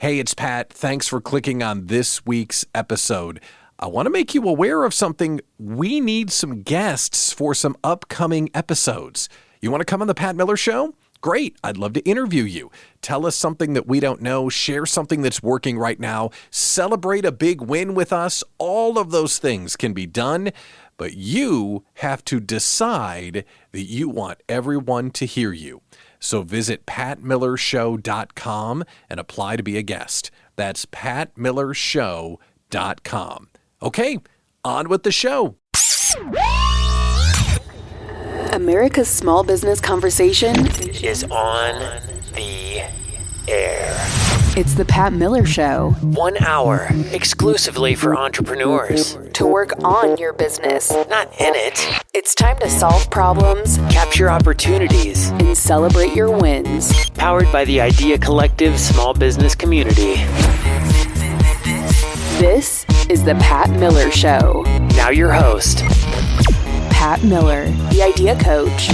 Hey, it's Pat. Thanks for clicking on this week's episode. I want to make you aware of something. We need some guests for some upcoming episodes. You want to come on the Pat Miller Show? Great. I'd love to interview you. Tell us something that we don't know. Share something that's working right now. Celebrate a big win with us. All of those things can be done, but you have to decide that you want everyone to hear you. So visit patmillershow.com and apply to be a guest. That's patmillershow.com. Okay, on with the show. America's small business conversation is on the air. It's the Pat Miller Show. 1 hour exclusively for entrepreneurs. To work on your business, not in it. it's time to solve problems, Capture opportunities. and celebrate your wins. Powered by the Idea Collective small business community. This is the Pat Miller Show. Now your host, Pat Miller, the Idea Coach.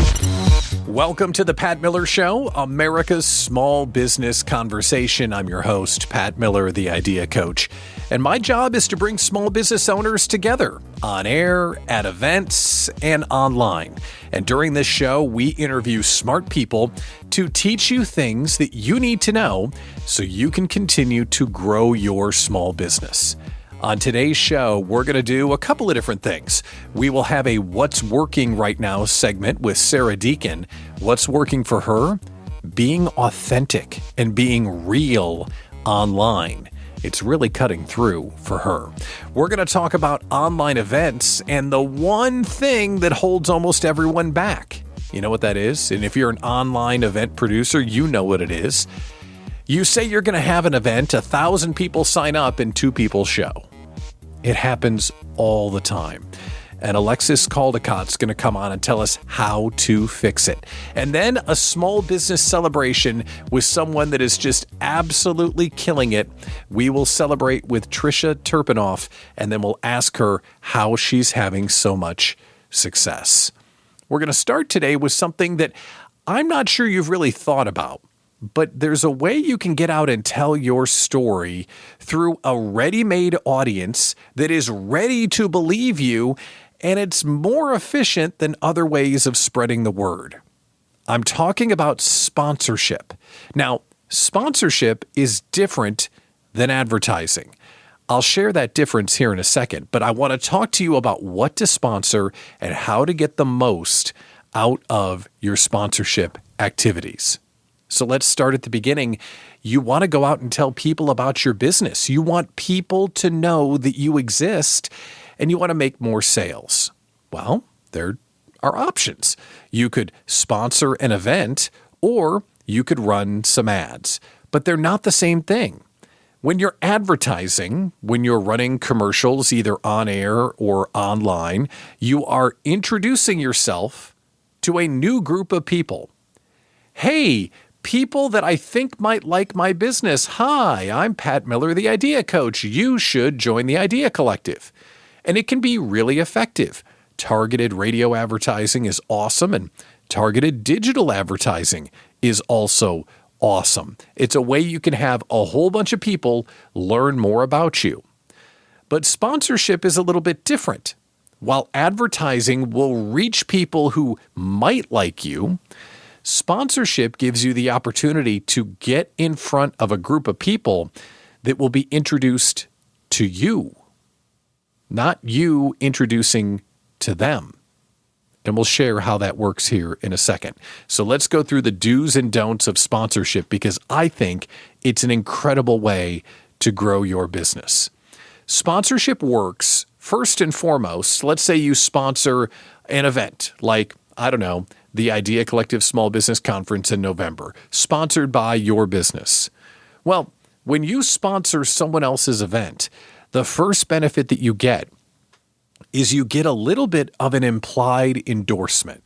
Welcome to the Pat Miller Show, America's small business conversation. I'm your host, Pat Miller, the Idea Coach. And my job is to bring small business owners together on air, at events, and online. And during this show, we interview smart people to teach you things that you need to know so you can continue to grow your small business. On today's show, we're going to do a couple of different things. We will have a What's Working Right Now segment with Sarah Deacon. What's working for her? Being authentic and being real online. It's really cutting through for her. We're going to talk about online events and the one thing that holds almost everyone back. You know what that is? And if you're an online event producer, you know what it is. You say you're going to have an event, 1,000 people sign up, and 2 people show. It happens all the time. And Alexis Caldicott's going to come on and tell us how to fix it. And then a small business celebration with someone that is just absolutely killing it. We will celebrate with Tricia Turpenoff, and then we'll ask her how she's having so much success. We're going to start today with something that I'm not sure you've really thought about. But there's a way you can get out and tell your story through a ready-made audience that is ready to believe you, and it's more efficient than other ways of spreading the word. I'm talking about sponsorship. Now, sponsorship is different than advertising. I'll share that difference here in a second, but I want to talk to you about what to sponsor and how to get the most out of your sponsorship activities. So let's start at the beginning. You want to go out and tell people about your business. You want people to know that you exist, and you want to make more sales. Well, there are options. You could sponsor an event, or you could run some ads, but they're not the same thing. When you're advertising, when you're running commercials, either on air or online, you are introducing yourself to a new group of people. Hey, people that I think might like my business. Hi, I'm Pat Miller, the Idea Coach. You should join the Idea Collective. And it can be really effective. Targeted radio advertising is awesome, and targeted digital advertising is also awesome. It's a way you can have a whole bunch of people learn more about you. But sponsorship is a little bit different. While advertising will reach people who might like you, sponsorship gives you the opportunity to get in front of a group of people that will be introduced to you, not you introducing to them. And we'll share how that works here in a second. So let's go through the do's and don'ts of sponsorship, because I think it's an incredible way to grow your business. Sponsorship works first and foremost. Let's say you sponsor an event like, I don't know, the Idea Collective Small Business Conference in November, sponsored by your business. Well, when you sponsor someone else's event, the first benefit that you get is you get a little bit of an implied endorsement,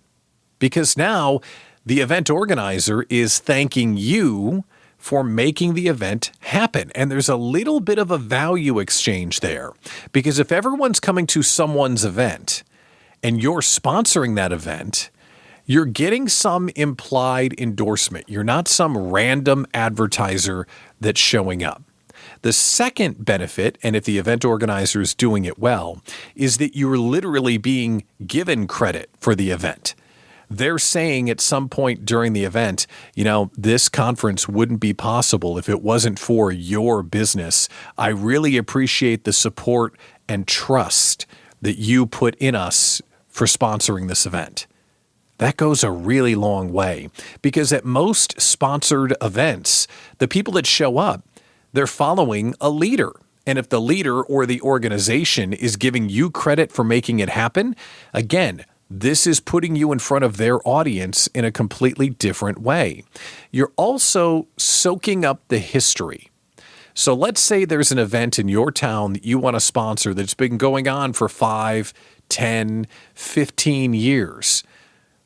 because now the event organizer is thanking you for making the event happen. And there's a little bit of a value exchange there, because if everyone's coming to someone's event and you're sponsoring that event, you're getting some implied endorsement. You're not some random advertiser that's showing up. The second benefit, and if the event organizer is doing it well, is that you're literally being given credit for the event. They're saying at some point during the event, this conference wouldn't be possible if it wasn't for your business. I really appreciate the support and trust that you put in us for sponsoring this event. That goes a really long way, because at most sponsored events, the people that show up, they're following a leader. And if the leader or the organization is giving you credit for making it happen, again, this is putting you in front of their audience in a completely different way. You're also soaking up the history. So let's say there's an event in your town that you want to sponsor that's been going on for 5, 10, 15 years.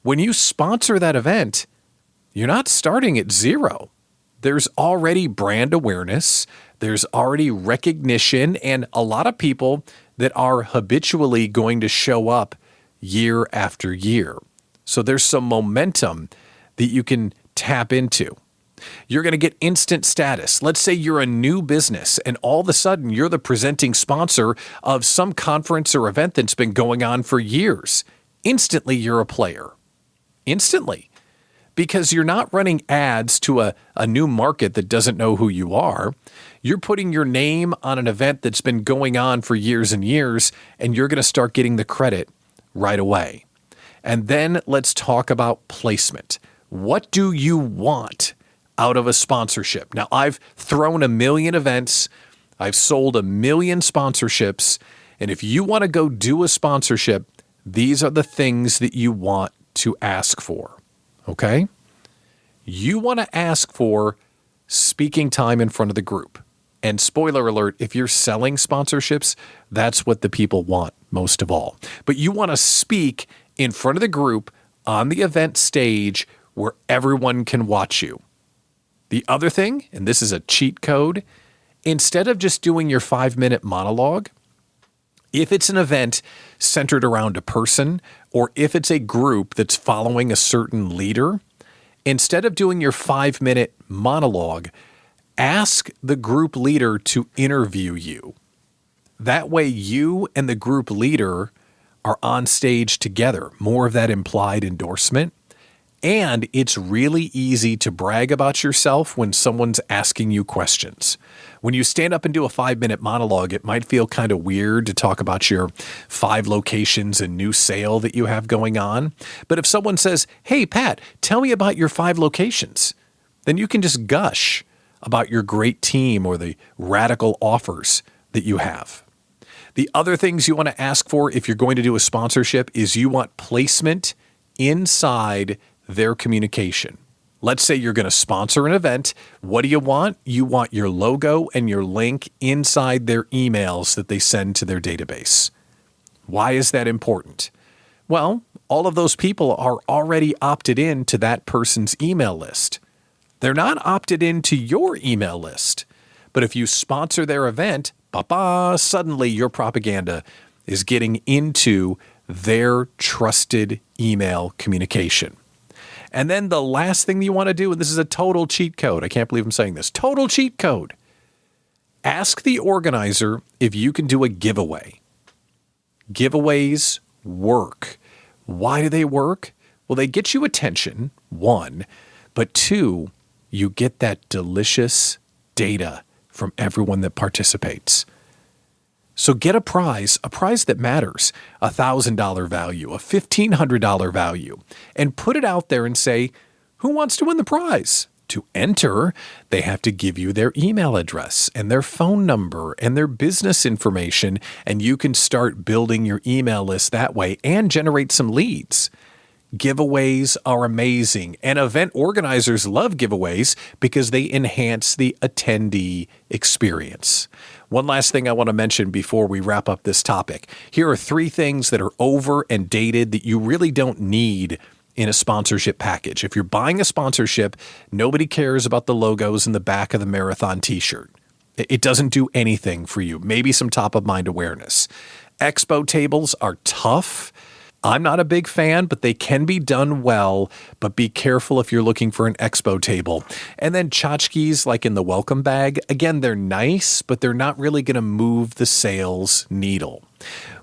When you sponsor that event, you're not starting at zero. There's already brand awareness, there's already recognition, and a lot of people that are habitually going to show up year after year. So there's some momentum that you can tap into. You're going to get instant status. Let's say you're a new business and all of a sudden you're the presenting sponsor of some conference or event that's been going on for years. Instantly, you're a player. Instantly. Because you're not running ads to a new market that doesn't know who you are. You're putting your name on an event that's been going on for years and years, and you're going to start getting the credit right away. And then let's talk about placement. What do you want out of a sponsorship? Now, I've thrown 1 million events. I've sold 1 million sponsorships. And if you want to go do a sponsorship, these are the things that you want to ask for. Okay? You want to ask for speaking time in front of the group. And spoiler alert, if you're selling sponsorships, that's what the people want most of all. But you want to speak in front of the group on the event stage where everyone can watch you. The other thing, and this is a cheat code, instead of just doing your 5-minute monologue, if it's an event centered around a person, or if it's a group that's following a certain leader, instead of doing your 5-minute monologue, ask the group leader to interview you. That way you and the group leader are on stage together, more of that implied endorsement. And it's really easy to brag about yourself when someone's asking you questions. When you stand up and do a 5-minute monologue, it might feel kind of weird to talk about your 5 locations and new sale that you have going on. But if someone says, "Hey, Pat, tell me about your 5 locations," then you can just gush about your great team or the radical offers that you have. The other things you want to ask for if you're going to do a sponsorship is you want placement inside their communication. Let's say you're going to sponsor an event. What do you want? You want your logo and your link inside their emails that they send to their database. Why is that important? Well, all of those people are already opted in to that person's email list. They're not opted into your email list. But if you sponsor their event, suddenly your propaganda is getting into their trusted email communication. And then the last thing you want to do, and this is a total cheat code. I can't believe I'm saying this. Total cheat code. Ask the organizer if you can do a giveaway. Giveaways work. Why do they work? Well, they get you attention, 1, but 2, you get that delicious data from everyone that participates. So get a prize that matters, a $1,000 value, a $1,500 value, and put it out there and say, who wants to win the prize? To enter, they have to give you their email address and their phone number and their business information, and you can start building your email list that way and generate some leads. Giveaways are amazing, and event organizers love giveaways because they enhance the attendee experience. One last thing I want to mention before we wrap up this topic. Here are 3 things that are over and dated that you really don't need in a sponsorship package. If you're buying a sponsorship, nobody cares about the logos in the back of the marathon t-shirt. It doesn't do anything for you. Maybe some top of mind awareness. Expo tables are tough. I'm not a big fan, but they can be done well, but be careful if you're looking for an expo table. And then tchotchkes like in the welcome bag, again, they're nice, but they're not really going to move the sales needle.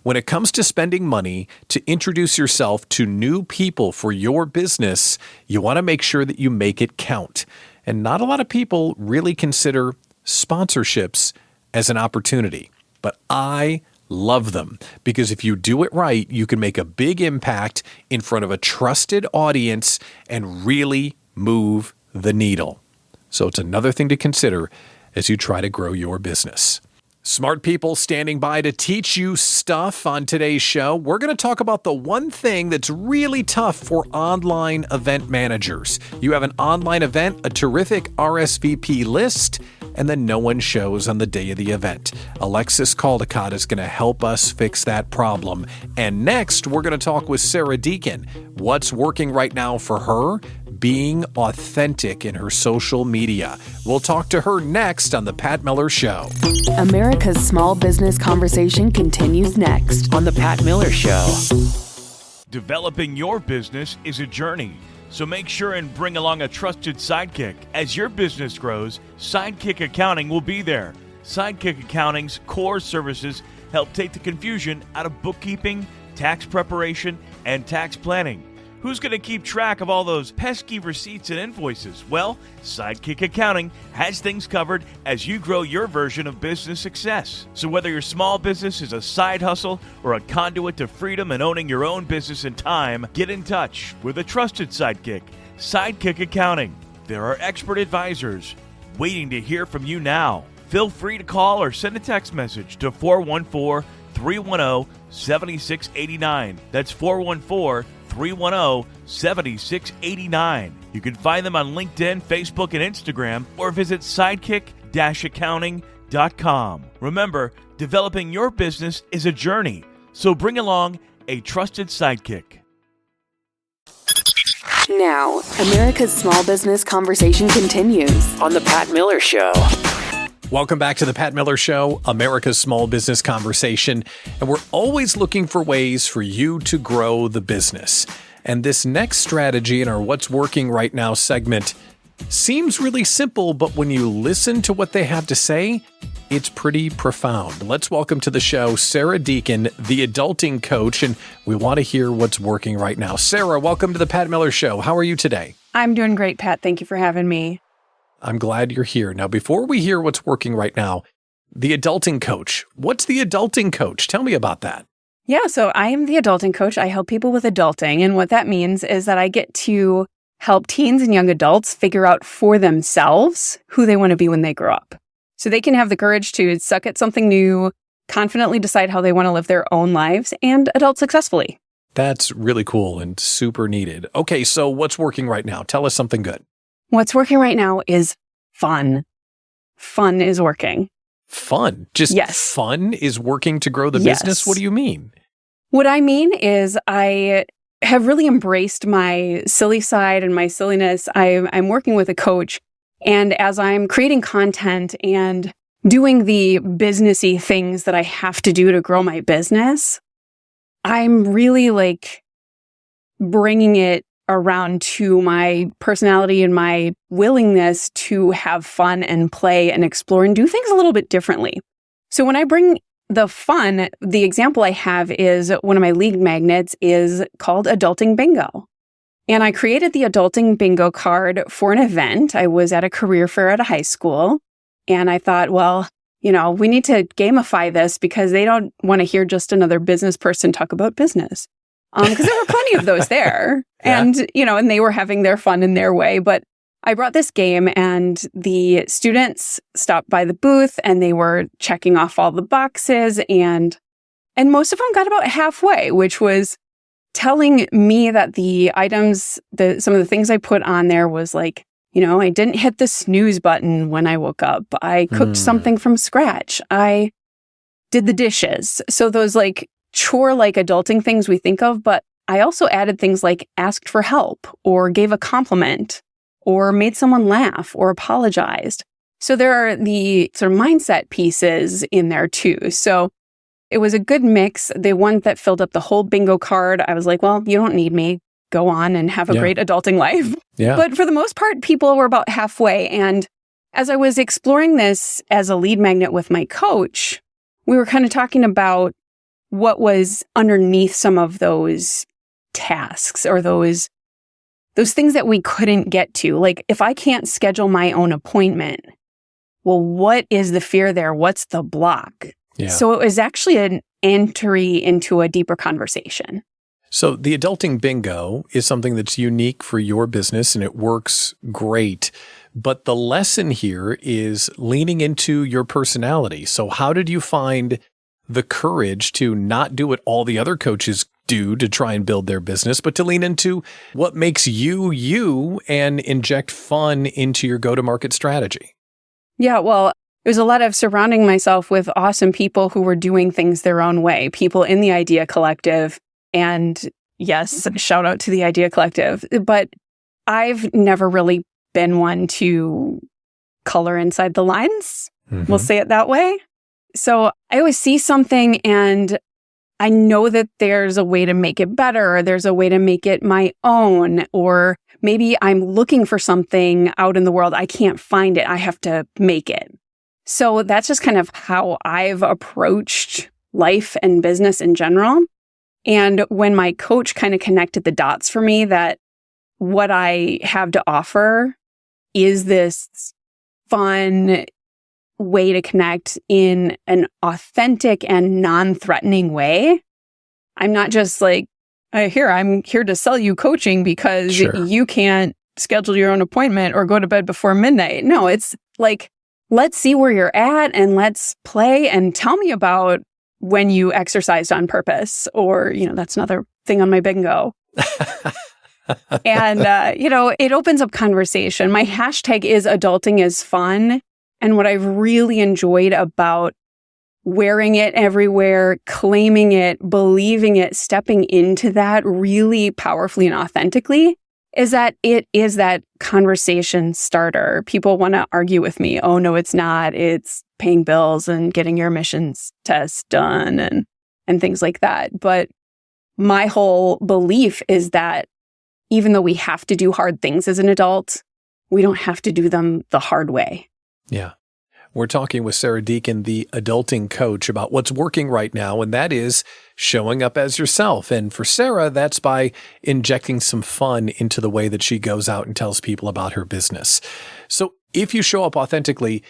When it comes to spending money to introduce yourself to new people for your business, you want to make sure that you make it count. And not a lot of people really consider sponsorships as an opportunity, but I love them because if you do it right, you can make a big impact in front of a trusted audience and really move the needle. So it's another thing to consider as you try to grow your business. Smart people standing by to teach you stuff on today's show. We're going to talk about the one thing that's really tough for online event managers. You have an online event, a terrific RSVP list, and then no one shows on the day of the event. Alexis Caldicott is going to help us fix that problem. And next, we're going to talk with Sarah Deacon. What's working right now for her? Being authentic in her social media. We'll talk to her next on The Pat Miller Show. America's small business conversation continues next On The Pat Miller Show. Developing your business is a journey, so make sure and bring along a trusted sidekick. As your business grows, Sidekick Accounting will be there. Sidekick Accounting's core services help take the confusion out of bookkeeping, tax preparation, and tax planning. Who's going to keep track of all those pesky receipts and invoices? Well, Sidekick Accounting has things covered as you grow your version of business success. So whether your small business is a side hustle or a conduit to freedom and owning your own business in time, get in touch with a trusted sidekick, Sidekick Accounting. There are expert advisors waiting to hear from you now. Feel free to call or send a text message to 414-310-7689. That's 414-310-7689. You can find them on LinkedIn, Facebook, and Instagram, or visit sidekick-accounting.com. Remember, developing your business is a journey, so bring along a trusted sidekick. now. America's small business conversation continues On The Pat Miller Show. Welcome back to the Pat Miller Show, America's small business conversation. And we're always looking for ways for you to grow the business. And this next strategy in our What's Working Right Now segment seems really simple, but when you listen to what they have to say, it's pretty profound. Let's welcome to the show Sarah Deacon, the adulting coach, and we want to hear what's working right now. Sarah, welcome to the Pat Miller Show. How are you today? I'm doing great, Pat. Thank you for having me. I'm glad you're here. Now, before we hear what's working right now, the adulting coach. What's the adulting coach? Tell me about that. Yeah, so I am the adulting coach. I help people with adulting. And what that means is that I get to help teens and young adults figure out for themselves who they want to be when they grow up. So they can have the courage to suck at something new, confidently decide how they want to live their own lives, and adult successfully. That's really cool and super needed. Okay, so what's working right now? Tell us something good. What's working right now is fun. Fun is working. Fun? Just yes. Fun is working to grow the Yes. business? What do you mean? What I mean is I have really embraced my silly side and my silliness. I'm working with a coach, and as I'm creating content and doing the businessy things that I have to do to grow my business, I'm really bringing it around to my personality and my willingness to have fun and play and explore and do things a little bit differently. So when I bring the fun, the example I have is one of my lead magnets is called Adulting Bingo. And I created the Adulting Bingo card for an event. I was at a career fair at a high school. And I thought, well, we need to gamify this because they don't want to hear just another business person talk about business. Because there were plenty of those there. Yeah. And they were having their fun in their way. But I brought this game and the students stopped by the booth and they were checking off all the boxes and most of them got about halfway, which was telling me that the items, some of the things I put on there was I didn't hit the snooze button when I woke up. I cooked something from scratch. I did the dishes. So those chore-like adulting things we think of, but I also added things like asked for help or gave a compliment or made someone laugh or apologized. So there are the sort of mindset pieces in there too. So it was a good mix. The one that filled up the whole bingo card, I was like, well, you don't need me. Go on and have a great adulting life. Yeah. But for the most part, people were about halfway. And as I was exploring this as a lead magnet with my coach, we were kind of talking about what was underneath some of those tasks or those things that we couldn't get to. Like, if I can't schedule my own appointment, well, what is the fear there? What's the block? Yeah. So it was actually an entry into a deeper conversation. So the adulting bingo is something that's unique for your business and it works great. But the lesson here is leaning into your personality. So how did you find the courage to not do what all the other coaches do to try and build their business, but to lean into what makes you, you, and inject fun into your go-to-market strategy? Yeah, well, it was a lot of surrounding myself with awesome people who were doing things their own way, people in the Idea Collective. And yes, shout out to the Idea Collective. But I've never really been one to color inside the lines. We'll say it that way. So I always see something and I know that there's a way to make it better, or there's a way to make it my own, or maybe I'm looking for something out in the world. I can't find it. I have to make it. So that's just kind of how I've approached life and business in general. And when my coach kind of connected the dots for me that what I have to offer is this fun way to connect in an authentic and non-threatening way. I'm not just like, I'm here to sell you coaching because you can't schedule your own appointment or go to bed before midnight. No, it's like, let's see where you're at and let's play and tell me about when you exercised on purpose, or, that's another thing on my bingo. And, it opens up conversation. My hashtag is adulting is fun. And what I've really enjoyed about wearing it everywhere, claiming it, believing it, stepping into that really powerfully and authentically is that it is that conversation starter. People want to argue with me. Oh, no, it's not. It's paying bills and getting your emissions test done and things like that. But my whole belief is that even though we have to do hard things as an adult, we don't have to do them the hard way. Yeah. We're talking with Sarah Deacon, the adulting coach, about what's working right now, and that is showing up as yourself. And for Sarah, that's by injecting some fun into the way that she goes out and tells people about her business. So if you show up authentically,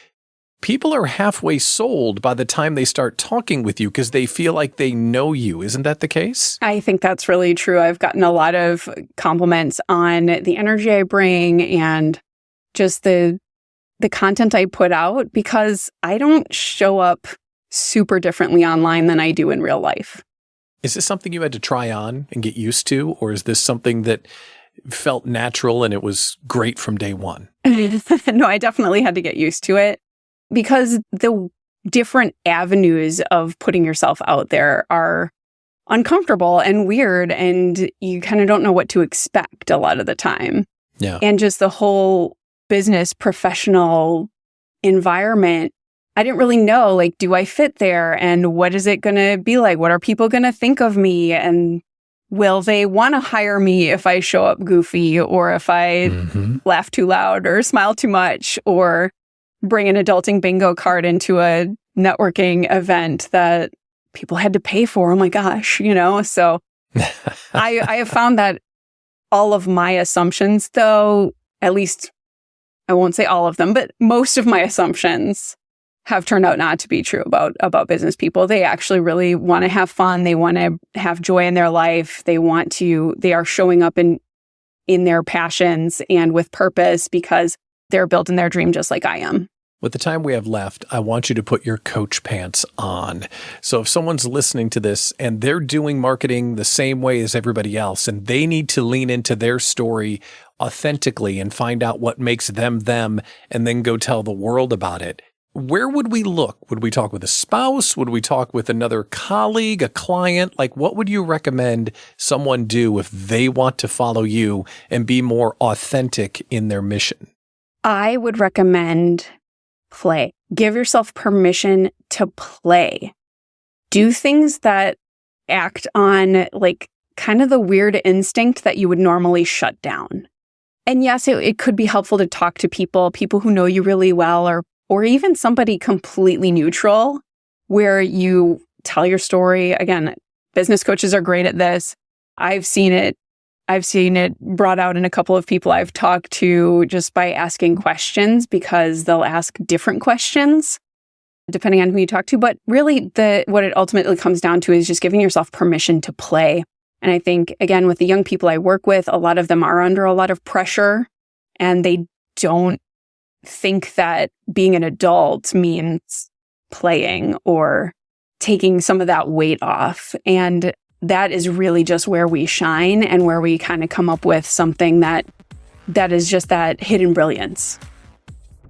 people are halfway sold by the time they start talking with you because they feel like they know you. Isn't that the case? I think that's really true. I've gotten a lot of compliments on the energy I bring and just the content I put out, because I don't show up super differently online than I do in real life. Is this something you had to try on and get used to, or is this something that felt natural and it was great from day one? No, I definitely had to get used to it because the different avenues of putting yourself out there are uncomfortable and weird, and you kind of don't know what to expect a lot of the time. Yeah. And just the whole business professional environment, I didn't really know, like, do I fit there? And what is it going to be like? What are people going to think of me? And will they want to hire me if I show up goofy, or if I laugh too loud or smile too much, or bring an adulting bingo card into a networking event that people had to pay for? Oh my gosh, So I have found that all of my assumptions, though, at least I won't say all of them, but most of my assumptions have turned out not to be true about business people. They actually really want to have fun. They want to have joy in their life. They are showing up in their passions and with purpose because they're building their dream just like I am. With the time we have left, I want you to put your coach pants on. So if someone's listening to this and they're doing marketing the same way as everybody else, and they need to lean into their story authentically and find out what makes them, and then go tell the world about it, where would we look? Would we talk with a spouse? Would we talk with another colleague, a client? Like, what would you recommend someone do if they want to follow you and be more authentic in their mission? I would recommend play. Give yourself permission to play. do things that act on like kind of the weird instinct that you would normally shut down. And yes, it could be helpful to talk to people who know you really well, or even somebody completely neutral, where you tell your story. Again, business coaches are great at this. I've seen it brought out in a couple of people I've talked to just by asking questions, because they'll ask different questions depending on who you talk to. But really, what it ultimately comes down to is just giving yourself permission to play. And I think, again, with the young people I work with, a lot of them are under a lot of pressure, and they don't think that being an adult means playing or taking some of that weight off. And that is really just where we shine and where we kind of come up with something that is just that hidden brilliance.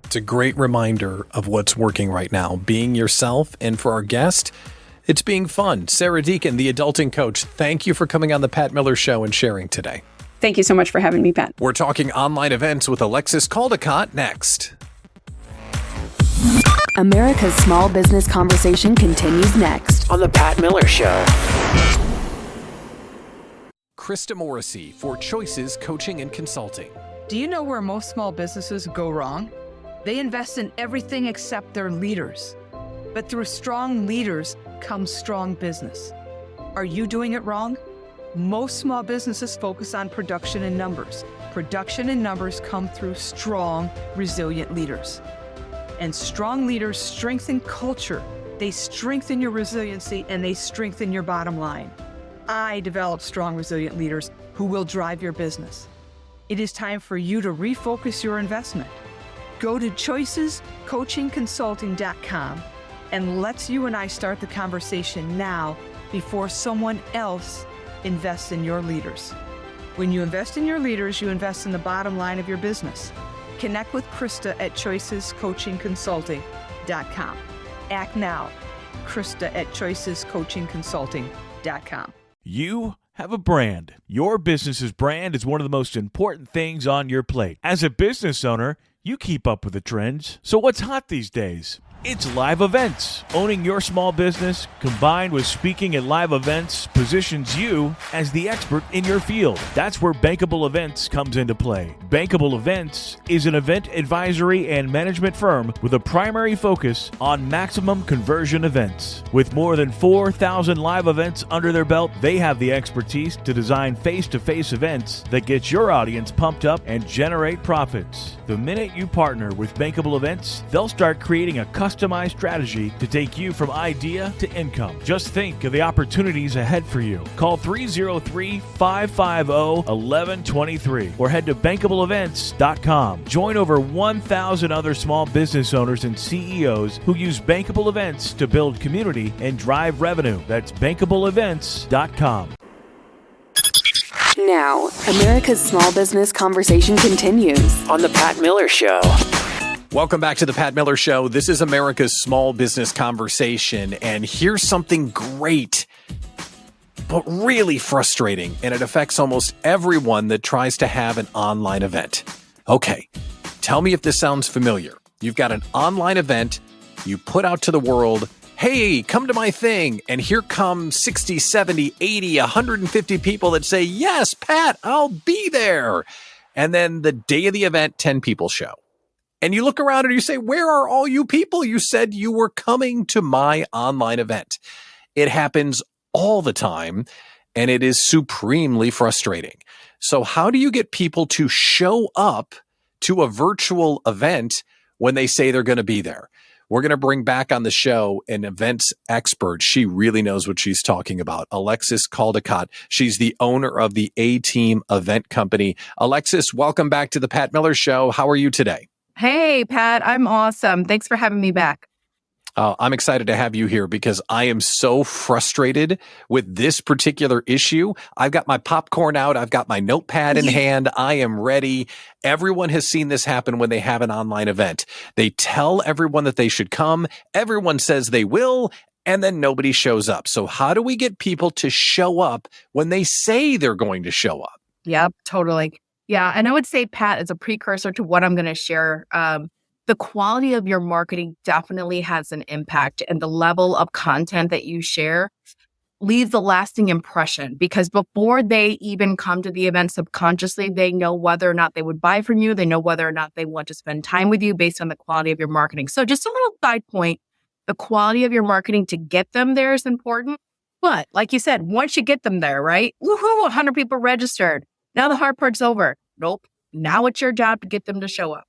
It's a great reminder of what's working right now, being yourself. And for our guest, it's being fun. Sarah Deacon, the adulting coach, thank you for coming on the Pat Miller Show and sharing today. Thank you so much for having me, Pat. We're talking online events with Alexis Caldicott next. America's Small Business Conversation continues next on the Pat Miller Show. Krista Morrissey for Choices Coaching and Consulting. Do you know where most small businesses go wrong? They invest in everything except their leaders. But through strong leaders comes strong business. Are you doing it wrong? Most small businesses focus on production and numbers. Production and numbers come through strong, resilient leaders. And strong leaders strengthen culture. They strengthen your resiliency, and they strengthen your bottom line. I develop strong, resilient leaders who will drive your business. It is time for you to refocus your investment. Go to choicescoachingconsulting.com and let's you and I start the conversation now before someone else invests in your leaders. When you invest in your leaders, you invest in the bottom line of your business. Connect with Krista at choicescoachingconsulting.com. Act now. Krista at choicescoachingconsulting.com. You have a brand. Your business's brand is one of the most important things on your plate. As a business owner, you keep up with the trends. So what's hot these days? It's live events. Owning your small business combined with speaking at live events positions you as the expert in your field. That's where Bankable Events comes into play. Bankable Events is an event advisory and management firm with a primary focus on maximum conversion events. With more than 4,000 live events under their belt, they have the expertise to design face-to-face events that get your audience pumped up and generate profits. The minute you partner with Bankable Events, they'll start creating a customized strategy to take you from idea to income. Just think of the opportunities ahead for you. Call 303-550-1123 or head to bankableevents.com. Join over 1,000 other small business owners and CEOs who use Bankable Events to build community and drive revenue. That's bankableevents.com. now. America's Small Business Conversation continues on the Pat Miller Show. Welcome back to the Pat Miller Show. This is America's Small Business Conversation, and here's something great, but really frustrating, and it affects almost everyone that tries to have an online event. Okay, tell me if this sounds familiar. You've got an online event, you put out to the world, hey, come to my thing, and here come 60, 70, 80, 150 people that say, yes, Pat, I'll be there. And then the day of the event, 10 people show. And you look around and you say, where are all you people? You said you were coming to my online event. It happens all the time, and it is supremely frustrating. So how do you get people to show up to a virtual event when they say they're going to be there? We're going to bring back on the show an events expert. She really knows what she's talking about. Alexis Caldicott. She's the owner of the A-Team Event Company. Alexis, welcome back to the Pat Miller Show. How are you today? Hey, Pat, I'm awesome. Thanks for having me back. I'm excited to have you here because I am so frustrated with this particular issue. I've got my popcorn out. I've got my notepad in hand. I am ready. Everyone has seen this happen when they have an online event. They tell everyone that they should come. Everyone says they will, and then nobody shows up. So how do we get people to show up when they say they're going to show up? Yep, totally. Yeah, and I would say, Pat, as a precursor to what I'm going to share, the the quality of your marketing definitely has an impact, and the level of content that you share leaves a lasting impression, because before they even come to the event, subconsciously, they know whether or not they would buy from you. They know whether or not they want to spend time with you based on the quality of your marketing. So just a little side point, the quality of your marketing to get them there is important. But like you said, once you get them there, right? Woohoo, 100 people registered. Now the hard part's over. Nope. Now it's your job to get them to show up.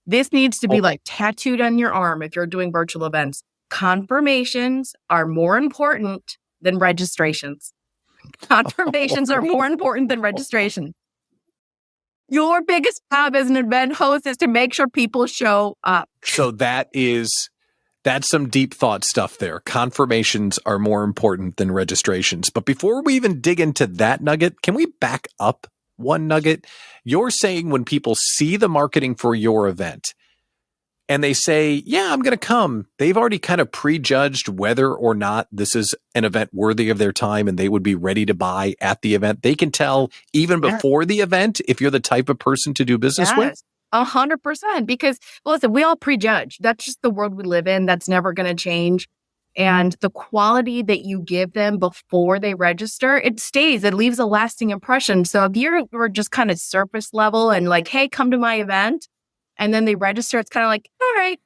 This needs to be like tattooed on your arm if you're doing virtual events. Confirmations are more important than registrations. Confirmations are more important than registration. Your biggest job as an event host is to make sure people show up. So that's some deep thought stuff there. Confirmations are more important than registrations. But before we even dig into that nugget, can we back up one nugget? You're saying when people see the marketing for your event and they say, yeah, I'm going to come, they've already kind of prejudged whether or not this is an event worthy of their time and they would be ready to buy at the event. They can tell even before the event if you're the type of person to do business with? 100%. Because, well, listen, we all prejudge. That's just the world we live in. That's never going to change. And the quality that you give them before they register, it stays. It leaves a lasting impression. So if you're just kind of surface level and like, hey, come to my event, and then they register, it's kind of like, all right,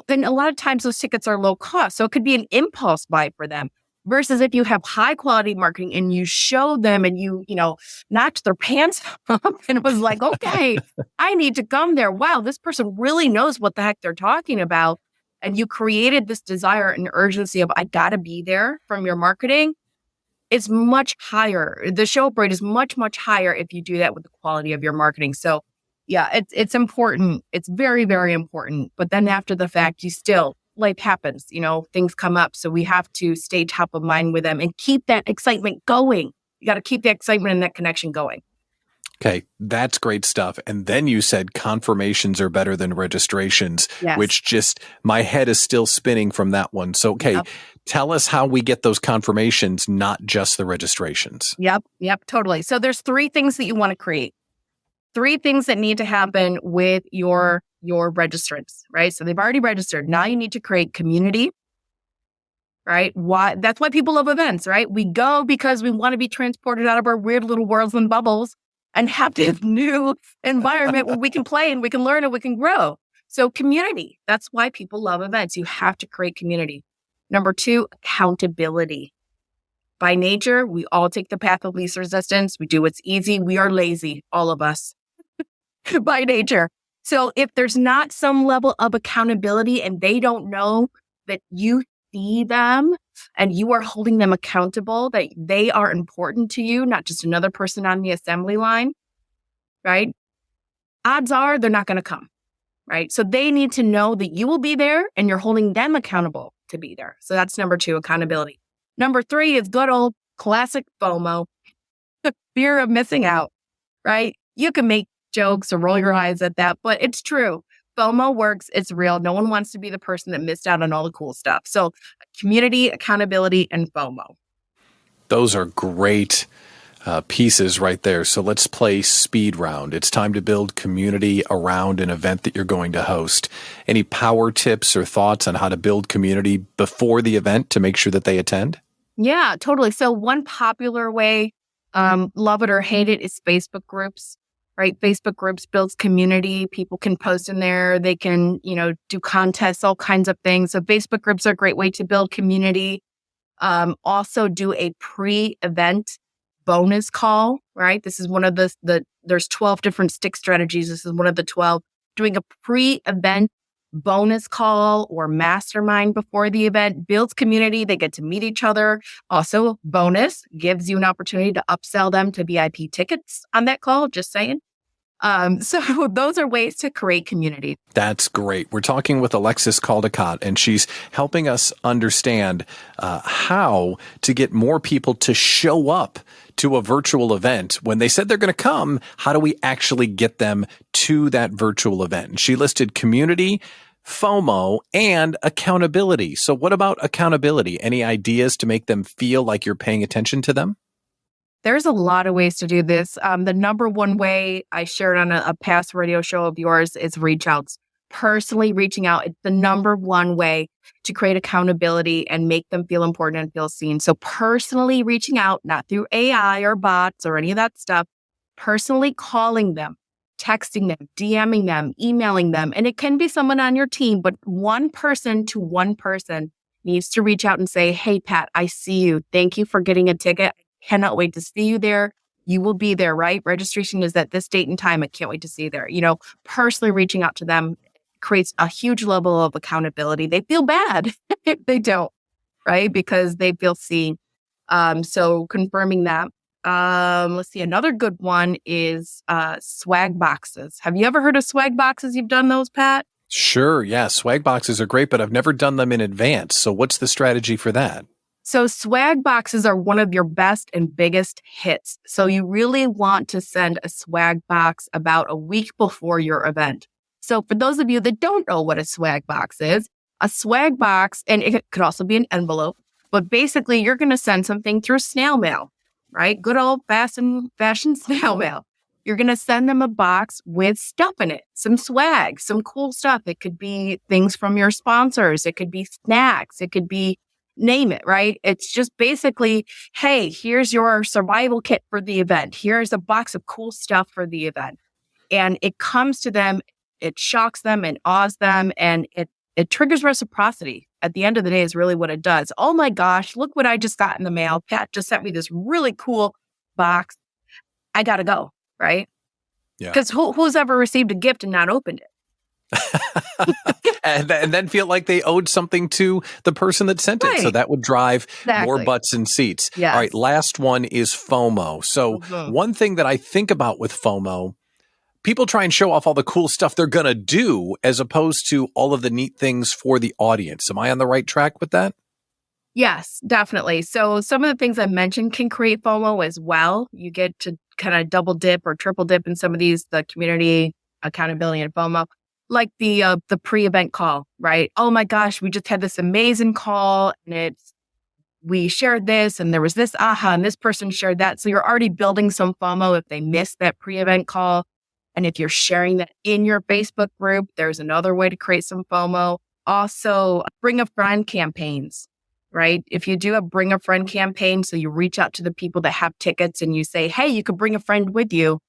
then a lot of times those tickets are low cost. So it could be an impulse buy for them. Versus if you have high quality marketing and you show them and you knocked their pants up and it was like, okay, I need to come there. Wow, this person really knows what the heck they're talking about. And you created this desire and urgency of, I got to be there from your marketing. It's much higher. The show up rate is much, much higher if you do that with the quality of your marketing. So yeah, it's important. It's very, very important. But then after the fact, life happens, things come up. So we have to stay top of mind with them and keep that excitement going. You got to keep the excitement and that connection going. Okay, that's great stuff. And then you said confirmations are better than registrations, Yes. which just, my head is still spinning from that one. So, okay, Tell us how we get those confirmations, not just the registrations. Yep, totally. So there's 3 things that you want to create. 3 things that need to happen with your registrants, right? So they've already registered. Now you need to create community, right? That's why people love events, right? We go because we want to be transported out of our weird little worlds and bubbles and have this new environment where we can play and we can learn and we can grow. So community, that's why people love events. You have to create community. Number 2, accountability. By nature, we all take the path of least resistance. We do what's easy. We are lazy, all of us, by nature. So if there's not some level of accountability and they don't know that you see them and you are holding them accountable, that they are important to you, not just another person on the assembly line, right? Odds are they're not going to come, right? So they need to know that you will be there and you're holding them accountable to be there. So that's number 2, accountability. Number 3 is good old classic FOMO, the fear of missing out, right? You can make jokes or roll your eyes at that, but it's true. FOMO works. It's real. No one wants to be the person that missed out on all the cool stuff. So community, accountability, and FOMO. Those are great pieces right there. So let's play speed round. It's time to build community around an event that you're going to host. Any power tips or thoughts on how to build community before the event to make sure that they attend? Yeah, totally. So one popular way, love it or hate it, is Facebook groups, right? Facebook groups builds community. People can post in there. They can, do contests, all kinds of things. So Facebook groups are a great way to build community. Also do a pre-event bonus call, right? This is one of there's 12 different stick strategies. This is one of the 12. Doing a pre-event bonus call or mastermind before the event builds community. They get to meet each other. Also, bonus gives you an opportunity to upsell them to VIP tickets on that call, just saying. So those are ways to create community. That's great. We're talking with Alexis Caldicott, and she's helping us understand how to get more people to show up to a virtual event. When they said they're going to come, how do we actually get them to that virtual event? And she listed community, FOMO, and accountability. So what about accountability? Any ideas to make them feel like you're paying attention to them? There's a lot of ways to do this. The number one way I shared on a past radio show of yours is reach outs. Personally reaching out, it's the number one way to create accountability and make them feel important and feel seen. So personally reaching out, not through AI or bots or any of that stuff, personally calling them, texting them, DMing them, emailing them. And it can be someone on your team, but one person to one person needs to reach out and say, hey, Pat, I see you. Thank you for getting a ticket. I cannot wait to see you there. You will be there, right? Registration is at this date and time. I can't wait to see you there. Personally reaching out to them creates a huge level of accountability. They feel bad if they don't, right? Because they feel seen. So confirming that. Let's see. Another good one is swag boxes. Have you ever heard of swag boxes? You've done those, Pat? Sure. Yeah. Swag boxes are great, but I've never done them in advance. So what's the strategy for that? So swag boxes are one of your best and biggest hits. So you really want to send a swag box about a week before your event. So for those of you that don't know what a swag box is, a swag box, and it could also be an envelope, but basically you're going to send something through snail mail, right? Good old fashioned snail mail. You're going to send them a box with stuff in it, some swag, some cool stuff. It could be things from your sponsors. It could be snacks. It could be name it, right? It's just basically, hey, here's your survival kit for the event. Here's a box of cool stuff for the event. And it comes to them, it shocks them and awes them, and it triggers reciprocity. At the end of the day is really what it does. Oh my gosh, look what I just got in the mail. Pat just sent me this really cool box. I got to go, right? Yeah. Because who's ever received a gift and not opened it? and then feel like they owed something to the person that sent it. So that would drive more butts in seats. Yes. All right. Last one is FOMO. So one thing that I think about with FOMO, people try and show off all the cool stuff they're going to do as opposed to all of the neat things for the audience. Am I on the right track with that? Yes, definitely. So some of the things I mentioned can create FOMO as well. You get to kind of double dip or triple dip in some of these, the community accountability and FOMO. Like the pre-event call, right? Oh my gosh, we just had this amazing call and we shared this and there was this aha and this person shared that. So you're already building some FOMO if they missed that pre-event call. And if you're sharing that in your Facebook group, there's another way to create some FOMO. Also, bring a friend campaigns, right? If you do a bring a friend campaign, so you reach out to the people that have tickets and you say, hey, you could bring a friend with you.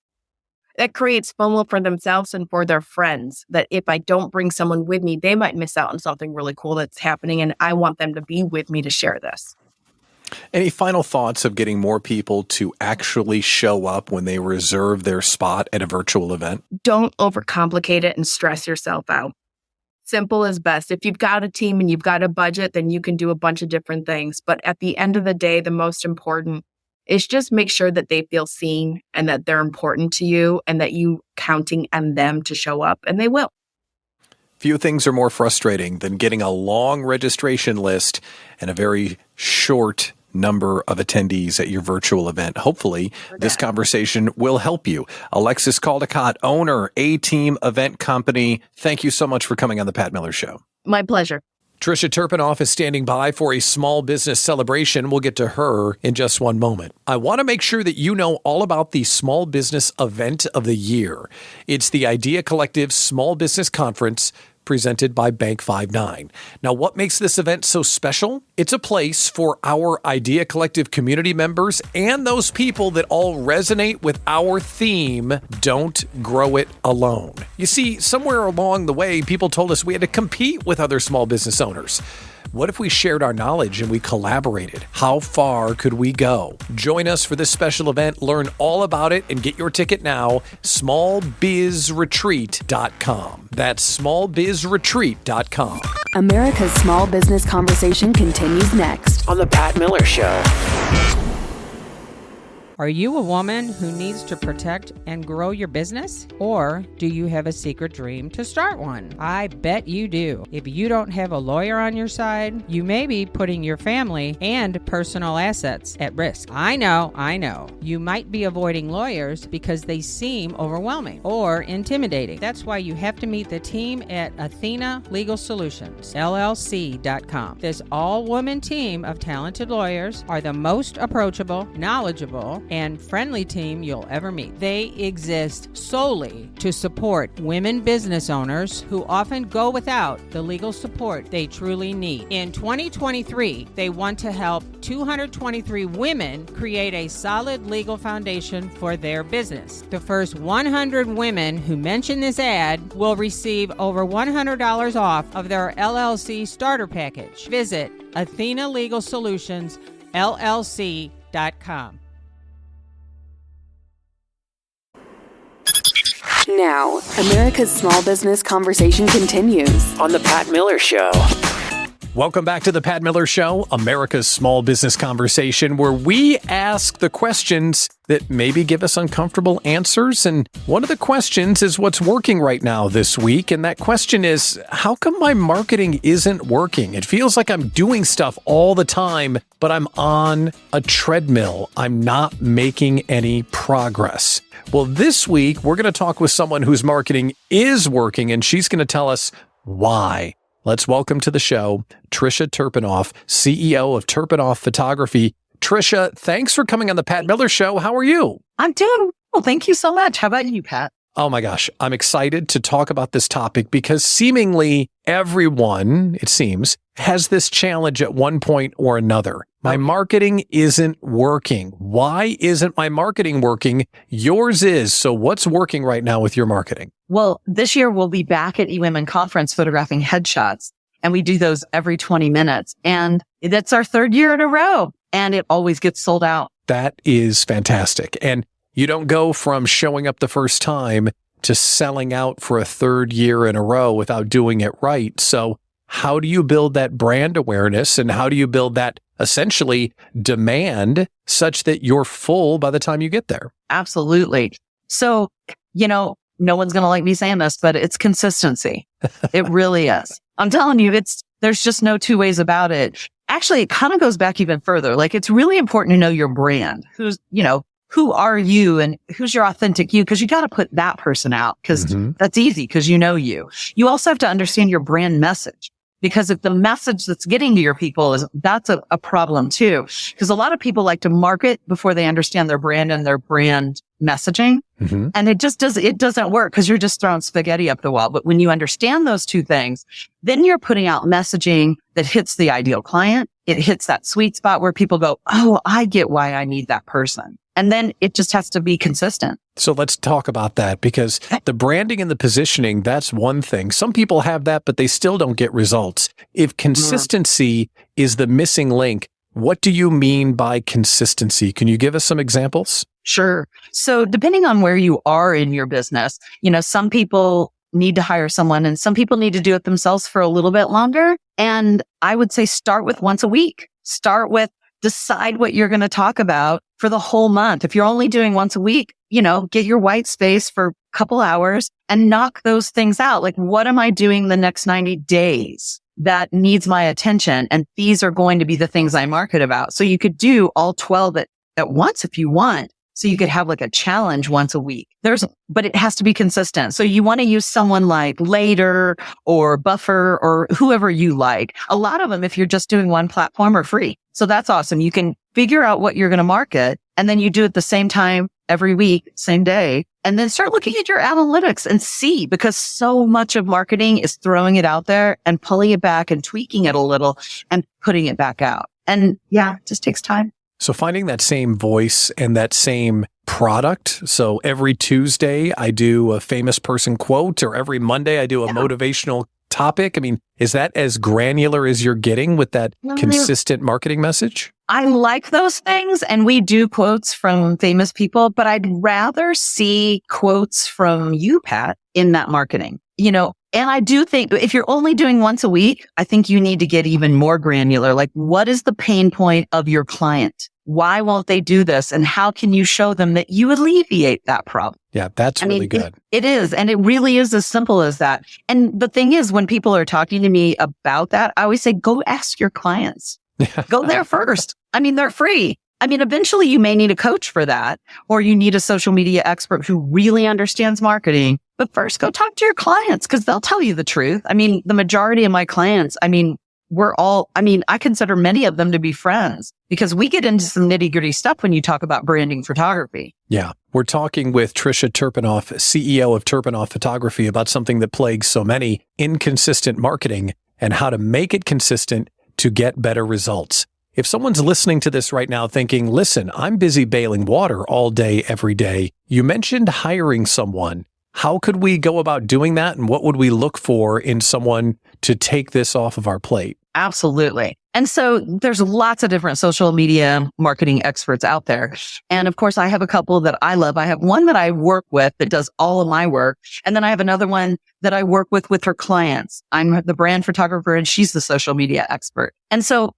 That creates FOMO for themselves and for their friends, that if I don't bring someone with me, they might miss out on something really cool that's happening. And I want them to be with me to share this. Any final thoughts of getting more people to actually show up when they reserve their spot at a virtual event? Don't overcomplicate it and stress yourself out. Simple is best. If you've got a team and you've got a budget, then you can do a bunch of different things. But at the end of the day, the most important is just make sure that they feel seen and that they're important to you and that you counting on them to show up, and they will. Few things are more frustrating than getting a long registration list and a very short number of attendees at your virtual event. Hopefully, this conversation will help you. Alexis Caldicott, owner, A-Team Event Company. Thank you so much for coming on the Pat Miller Show. My pleasure. Tricia Turpenoff is standing by for a small business celebration. We'll get to her in just one moment. I want to make sure that you know all about the Small Business Event of the Year. It's the Idea Collective Small Business Conference presented by Bank 59. Now, what makes this event so special? It's a place for our Idea Collective community members and those people that all resonate with our theme, Don't Grow It Alone. You see, somewhere along the way, people told us we had to compete with other small business owners. What if we shared our knowledge and we collaborated? How far could we go? Join us for this special event. Learn all about it and get your ticket now. smallbizretreat.com. That's smallbizretreat.com. America's small business conversation continues next on The Pat Miller Show. Are you a woman who needs to protect and grow your business? Or do you have a secret dream to start one? I bet you do. If you don't have a lawyer on your side, you may be putting your family and personal assets at risk. I know. You might be avoiding lawyers because they seem overwhelming or intimidating. That's why you have to meet the team at Athena Legal Solutions, LLC.com. This all-woman team of talented lawyers are the most approachable, knowledgeable, and friendly team you'll ever meet. They exist solely to support women business owners who often go without the legal support they truly need. In 2023, they want to help 223 women create a solid legal foundation for their business. The first 100 women who mention this ad will receive over $100 off of their LLC starter package. Visit AthenaLegalSolutionsLLC.com. Now, America's Small Business Conversation continues On The Pat Miller Show. Welcome back to the Pat Miller Show, America's small business conversation, where we ask the questions that maybe give us uncomfortable answers. And one of the questions is what's working right now this week. And that question is, how come my marketing isn't working? It feels like I'm doing stuff all the time, but I'm on a treadmill. I'm not making any progress. Well, this week, we're going to talk with someone whose marketing is working, and she's going to tell us why. Let's welcome to the show, Tricia Turpenoff, CEO of Turpenoff Photography. Tricia, thanks for coming on the Pat Miller Show. How are you? I'm doing well. Thank you so much. How about you, Pat? Oh my gosh, I'm excited to talk about this topic because seemingly everyone, it seems, has this challenge at one point or another. My marketing isn't working. Why isn't my marketing working? Yours is. So what's working right now with your marketing? Well, this year we'll be back at eWomen Conference photographing headshots, and we do those every 20 minutes. And that's our third year in a row, and it always gets sold out. That is fantastic. And you don't go from showing up the first time to selling out for a third year in a row without doing it right. So how do you build that brand awareness, and how do you build that essentially demand such that you're full by the time you get there? Absolutely. So, no one's going to like me saying this, but it's consistency. It really is. I'm telling you, there's just no two ways about it. Actually, it kind of goes back even further. Like, it's really important to know your brand. Who are you and who's your authentic you? Because you got to put that person out, because that's easy, because you know you. You also have to understand your brand message, because if the message that's getting to your people that's a problem too. Because a lot of people like to market before they understand their brand and their brand messaging. And it doesn't work, because you're just throwing spaghetti up the wall. But when you understand those two things, then you're putting out messaging that hits the ideal client. It hits that sweet spot where people go, oh, I get why I need that person. And then it just has to be consistent. So let's talk about that, because the branding and the positioning, that's one thing. Some people have that, but they still don't get results. If consistency is the missing link, what do you mean by consistency? Can you give us some examples? Sure. So depending on where you are in your business, some people need to hire someone and some people need to do it themselves for a little bit longer. And I would say start with once a week. Decide what you're going to talk about for the whole month. If you're only doing once a week, get your white space for a couple hours and knock those things out. Like, what am I doing the next 90 days that needs my attention? And these are going to be the things I market about. So you could do all 12 at once if you want. So you could have like a challenge once a week. But it has to be consistent. So you want to use someone like Later or Buffer or whoever you like. A lot of them, if you're just doing one platform, are free. So that's awesome. You can figure out what you're going to market, and then you do it the same time every week, same day, and then start looking at your analytics and see, because so much of marketing is throwing it out there and pulling it back and tweaking it a little and putting it back out. And it just takes time. So finding that same voice and that same product. So every Tuesday I do a famous person quote, or every Monday I do a motivational topic. I mean, is that as granular as you're getting with that consistent marketing message? I like those things, and we do quotes from famous people, but I'd rather see quotes from you, Pat, in that marketing. And I do think if you're only doing once a week, I think you need to get even more granular. Like, what is the pain point of your client? Why won't they do this? And how can you show them that you alleviate that problem? Yeah, that's really good. It is. And it really is as simple as that. And the thing is, when people are talking to me about that, I always say, go ask your clients. Go there first. They're free. Eventually you may need a coach for that, or you need a social media expert who really understands marketing. But first, go talk to your clients, because they'll tell you the truth. The majority of my clients, I consider many of them to be friends because we get into some nitty gritty stuff when you talk about branding photography. Yeah. We're talking with Tricia Turpenoff, CEO of Turpenoff Photography, about something that plagues so many: inconsistent marketing and how to make it consistent to get better results. If someone's listening to this right now thinking, listen, I'm busy bailing water all day, every day. You mentioned hiring someone. How could we go about doing that? And what would we look for in someone to take this off of our plate? Absolutely. And so there's lots of different social media marketing experts out there. And of course, I have a couple that I love. I have one that I work with that does all of my work. And then I have another one that I work with her clients. I'm the brand photographer and she's the social media expert. And so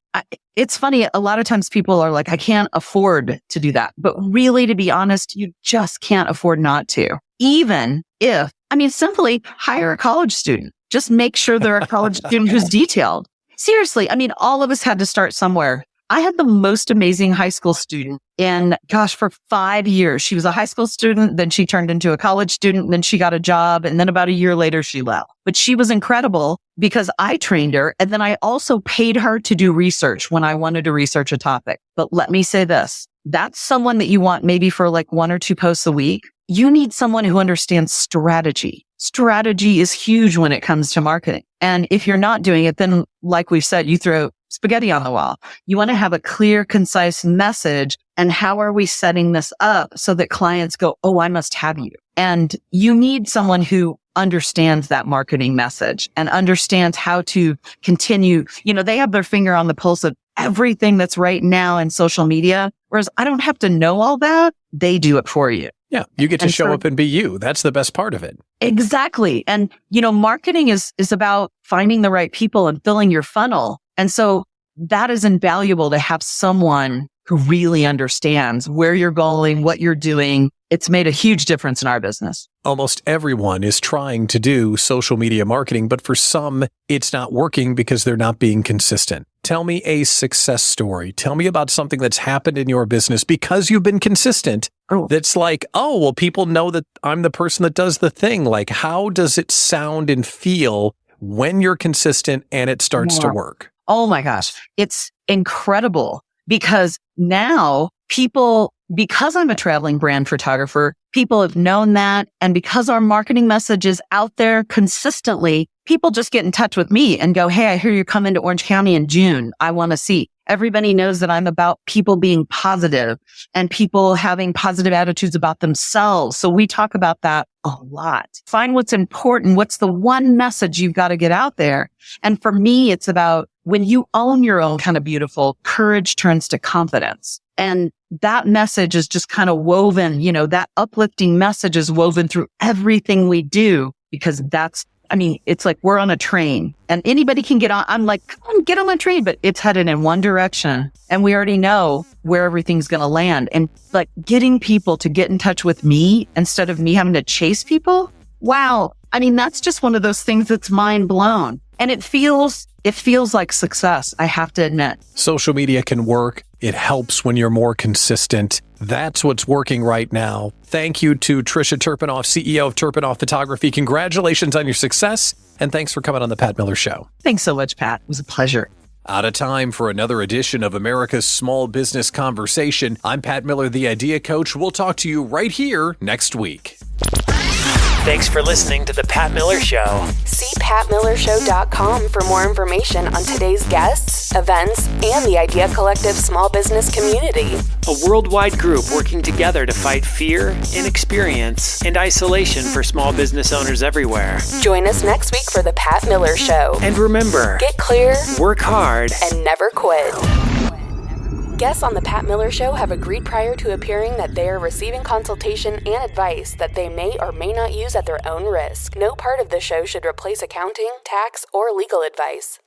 it's funny. A lot of times people are like, I can't afford to do that. But really, to be honest, you just can't afford not to. Even if, simply hire a college student. Just make sure they're a college student who's detailed. Seriously, all of us had to start somewhere. I had the most amazing high school student for 5 years. She was a high school student, then she turned into a college student, then she got a job, and then about a year later, she left. But she was incredible because I trained her, and then I also paid her to do research when I wanted to research a topic. But let me say this, that's someone that you want maybe for like 1 or 2 posts a week. You need someone who understands strategy. Strategy is huge when it comes to marketing. And if you're not doing it, then like we've said, you throw spaghetti on the wall. You want to have a clear, concise message. And how are we setting this up so that clients go, oh, I must have you. And you need someone who understands that marketing message and understands how to continue. They have their finger on the pulse of everything that's right now in social media. Whereas I don't have to know all that. They do it for you. Yeah, you get to show up and be you. That's the best part of it. Exactly. And, marketing is about finding the right people and filling your funnel. And so that is invaluable to have someone who really understands where you're going, what you're doing. It's made a huge difference in our business. Almost everyone is trying to do social media marketing, but for some, it's not working because they're not being consistent. Tell me a success story. Tell me about something that's happened in your business because you've been consistent. That's like, oh, well, people know that I'm the person that does the thing. Like, how does it sound and feel when you're consistent and it starts to work? Oh my gosh. It's incredible because now because I'm a traveling brand photographer, people have known that. And because our marketing message is out there consistently, people just get in touch with me and go, hey, I hear you're coming to Orange County in June. I want to see. Everybody knows that I'm about people being positive and people having positive attitudes about themselves. So we talk about that a lot. Find what's important. What's the one message you've got to get out there? And for me, it's about when you own your own kind of beautiful, courage turns to confidence. And that message is just kind of woven, that uplifting message is woven through everything we do because it's like we're on a train and anybody can get on. I'm like, come on, get on the train, but it's headed in one direction and we already know where everything's going to land. And like getting people to get in touch with me instead of me having to chase people. Wow. That's just one of those things that's mind blown. And it feels like success, I have to admit. Social media can work. It helps when you're more consistent. That's what's working right now. Thank you to Tricia Turpenoff, CEO of Turpenoff Photography. Congratulations on your success, and thanks for coming on the Pat Miller Show. Thanks so much, Pat. It was a pleasure. Out of time for another edition of America's Small Business Conversation. I'm Pat Miller, the Idea Coach. We'll talk to you right here next week. Thanks for listening to The Pat Miller Show. See patmillershow.com for more information on today's guests, events, and the Idea Collective small business community. A worldwide group working together to fight fear, inexperience, and isolation for small business owners everywhere. Join us next week for The Pat Miller Show. And remember, get clear, work hard, and never quit. Guests on The Pat Miller Show have agreed prior to appearing that they are receiving consultation and advice that they may or may not use at their own risk. No part of the show should replace accounting, tax, or legal advice.